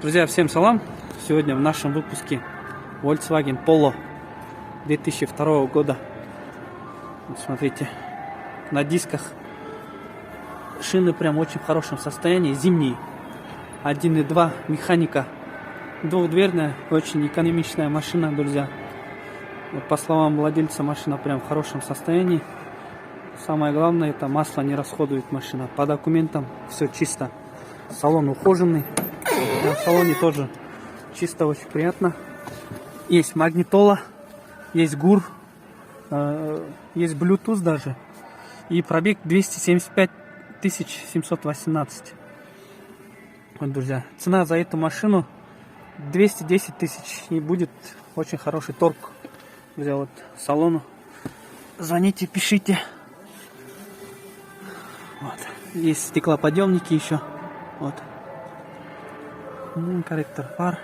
Друзья, всем салам! Сегодня в нашем выпуске Volkswagen Polo 2002 года. Вот смотрите, на дисках шины прям очень в хорошем состоянии, зимние. 1.2 механика, двухдверная, очень экономичная машина, друзья. Вот по словам владельца, машина прям в хорошем состоянии. Самое главное, это масло не расходует машина. По документам все чисто. Салон ухоженный. В салоне тоже чисто, очень приятно. Есть магнитола, есть ГУР, есть Bluetooth даже. И пробег 275 718. Вот, друзья, цена за эту машину 210 тысяч. И будет очень хороший торг. Друзья, вот салону. Звоните, пишите. Вот. Есть стеклоподъемники еще. Вот. Корректор фар.